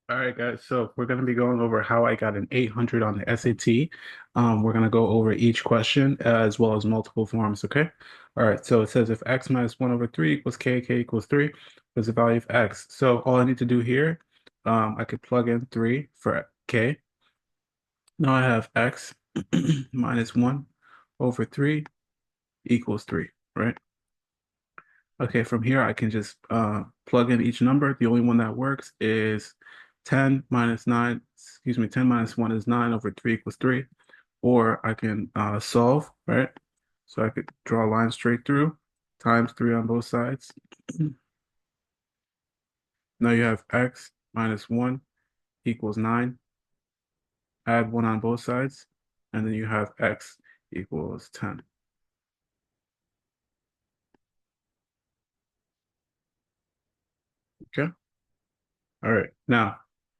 All right, guys. So we're going to be going over how I got an 800 on the SAT. We're going to go over each question as well as multiple forms. Okay. All right. So it says if x minus 1 over 3 equals k, k equals 3, what's the value of x? So all I need to do here, I could plug in 3 for k. Now I have x minus 1 over 3 equals 3, right? Okay, from here I can just plug in each number. The only one that works is 10 minus 9, excuse me, 10 minus 1 is 9 over 3 equals 3. Or I can solve, right? So I could draw a line straight through, times 3 on both sides. Now you have x minus 1 equals 9. Add 1 on both sides, and then you have x equals 10. Okay? All right, now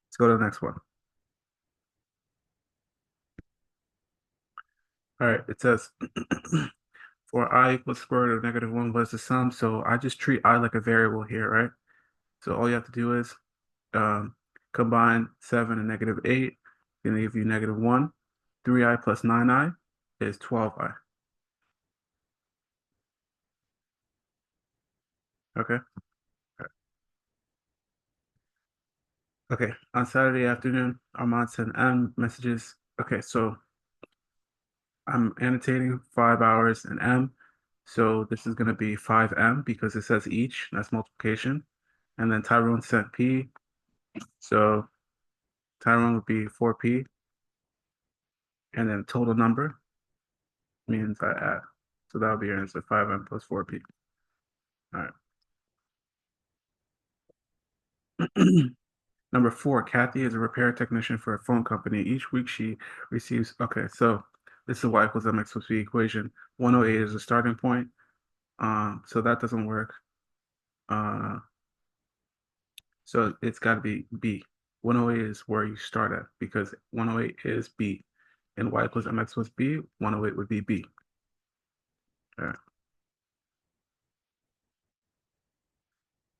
let's go to the next one. All right, it says for I equals square root of negative 1 was the sum. So I just treat I like a variable here, right? So all you have to do is um, combine 7 and negative 8. Gonna give you negative 1. 3i plus 9i is 12i. Okay. Okay. On Saturday afternoon, Armand sent M messages. Okay, so I'm annotating 5 hours in M. So this is going to be 5M because it says each. That's multiplication. And then Tyrone sent P. So Tyrone would be 4P. And then total number means I add. So that would be your answer, 5M plus 4P. All right. Number four, Kathy is a repair technician for a phone company. Each week she receives, okay, so this is y equals mx plus b equation. 108 is the starting point. So that doesn't work. Uh, so it's got to be B. 108 is where you start at because 108 is B. And y equals mx plus b, 108 would be B. All right.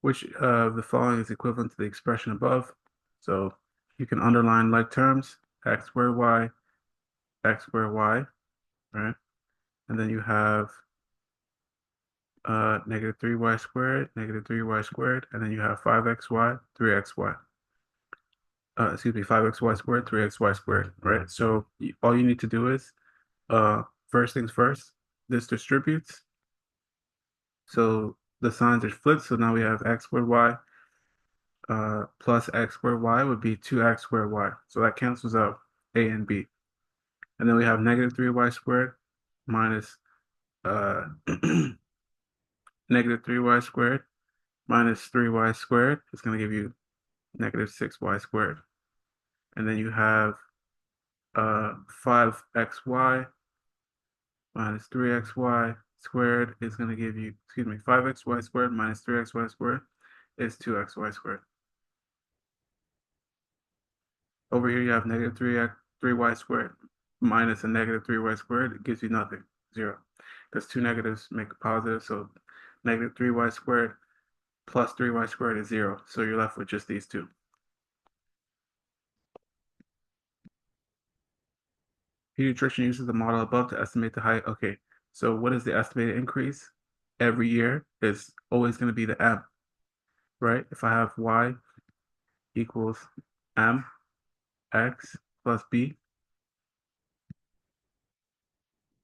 Which of the following is equivalent to the expression above? So you can underline like terms, x squared y, x squared y, right? And then you have negative 3y squared, negative 3y squared, and then you have 5xy, 3xy. Excuse me, 5xy squared, 3xy squared, right? So all you need to do is, first things first, this distributes. So the signs are flipped. So now we have x squared y plus x squared y would be 2x squared y. So that cancels out a and b. And then we have negative 3y squared minus uh, negative 3y squared minus 3y squared is going to give you negative 6y squared. And then you have 5xy minus 3xy squared is going to give you, excuse me, 5xy squared minus 3xy squared is 2xy squared. Over here you have negative 3y squared minus a negative 3y squared. It gives you nothing, 0. Because two negatives make a positive, so negative 3y squared plus 3y squared is 0. So you're left with just these two. Pediatrician uses the model above to estimate the height. Okay, so what is the estimated increase? Every year is always going to be the m, right? If I have y equals m x plus b,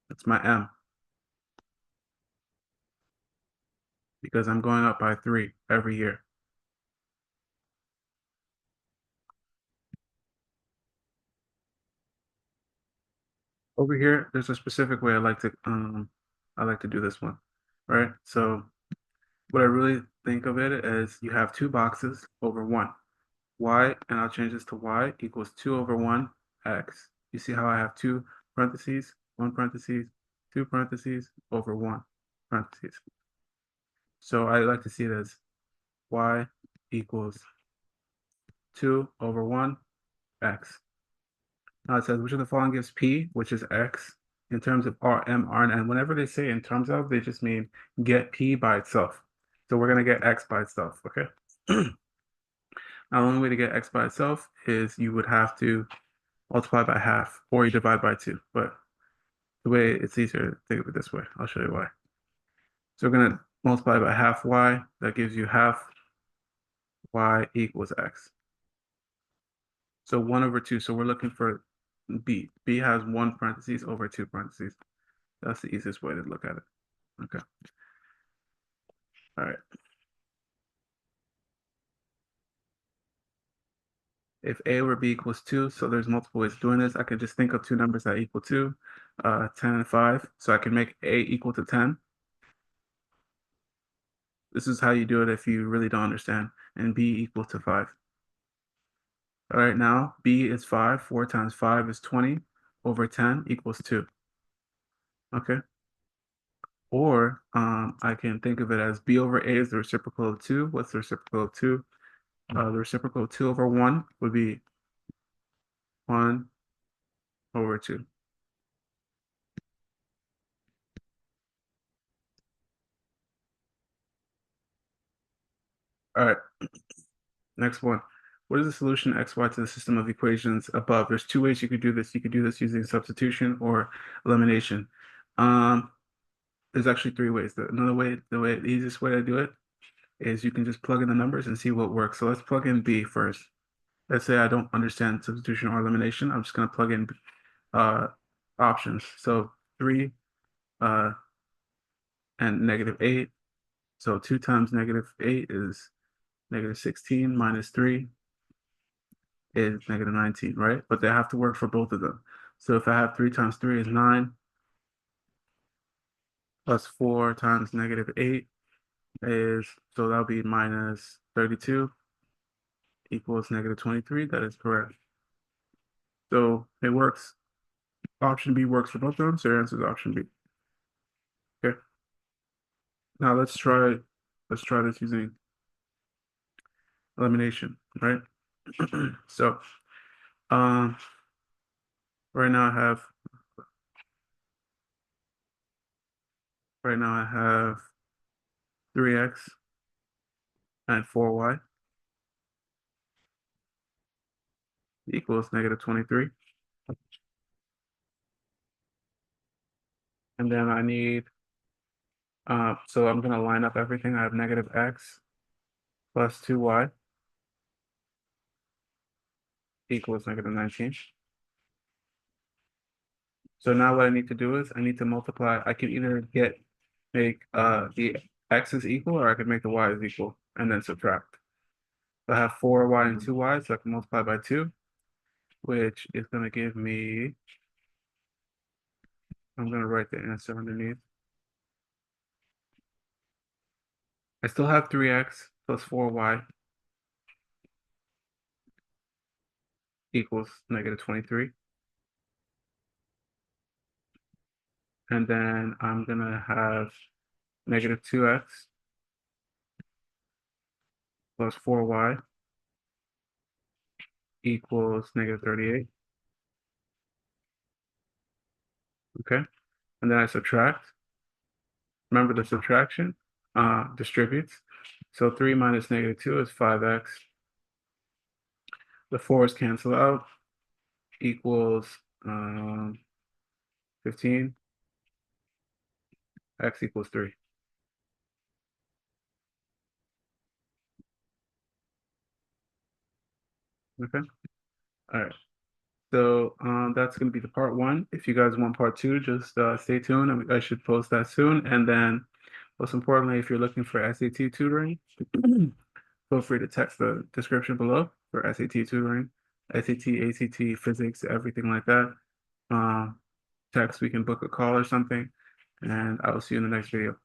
that's my m because I'm going up by 3 every year. Over here, there's a specific way I like to do this one, right? So what I really think of it is you have two boxes over 1. Y, and I'll change this to y equals 2 over 1 x. You see how I have two parentheses, 1 parentheses, 2 parentheses, over 1 parentheses. So I like to see it as y equals 2 over 1 x. Now it says, which of the following gives p, which is x, in terms of r, m, r, and n. Whenever they say in terms of, they just mean get p by itself. So we're going to get x by itself, okay? Now, the only way to get x by itself is you would have to multiply by half or you divide by 2. But the way it's easier to think of it this way, I'll show you why. So we're going to multiply by half y. That gives you half y equals x. So 1 over 2. So we're looking for b. B has 1 parentheses over 2 parentheses. That's the easiest way to look at it. Okay. All right. If a over b equals 2, so there's multiple ways of doing this. I could just think of two numbers that equal 2, 10 and 5. So I can make a equal to 10. This is how you do it if you really don't understand. And b equal to 5. All right, now b is 5. 4 times 5 is 20 over 10 equals 2. Okay. Or I can think of it as b over a is the reciprocal of 2. What's the reciprocal of 2? The reciprocal of 2 over 1 would be 1 over 2. All right, next one. What is the solution xy to the system of equations above? There's two ways you could do this. You could do this using substitution or elimination. Um, there's actually three ways. The easiest way to do it is you can just plug in the numbers and see what works. So let's plug in b first. Let's say I don't understand substitution or elimination. I'm just going to plug in uh, options. So 3 uh, and -8. So 2 times -8 is -16 minus 3 is -19, right? But they have to work for both of them. So if I have 3 times 3 is 9, plus 4 times -8 is, so that'll be minus 32 equals -23. That is correct. So it works. Option B works for both of them, so your answer is option B. Okay. Now let's try this using elimination, right? So um right now I have right now I have 3x and 4y equals -23. And then I need so I'm gonna line up everything. I have -x plus 2y equals -19. So now what I need to do is I need to multiply. I can either make the x's equal or I can make the y's equal and then subtract. So I have 4y and 2y, so I can multiply by 2, which is gonna give me, I'm gonna write the answer underneath. I still have 3x plus 4y equals -23. And then I'm gonna have -2x plus 4y equals -38. Okay. And then I subtract. Remember the subtraction distributes. So 3 minus -2 is 5x. The 4's cancel out equals 15. X equals 3. Okay. All right. So that's going to be the part one. If you guys want part two, just stay tuned. I should post that soon. And then most importantly, if you're looking for SAT tutoring, feel free to text the description below for SAT tutoring, SAT, ACT, physics, everything like that. Um, Text, we can book a call or something. And I will see you in the next video.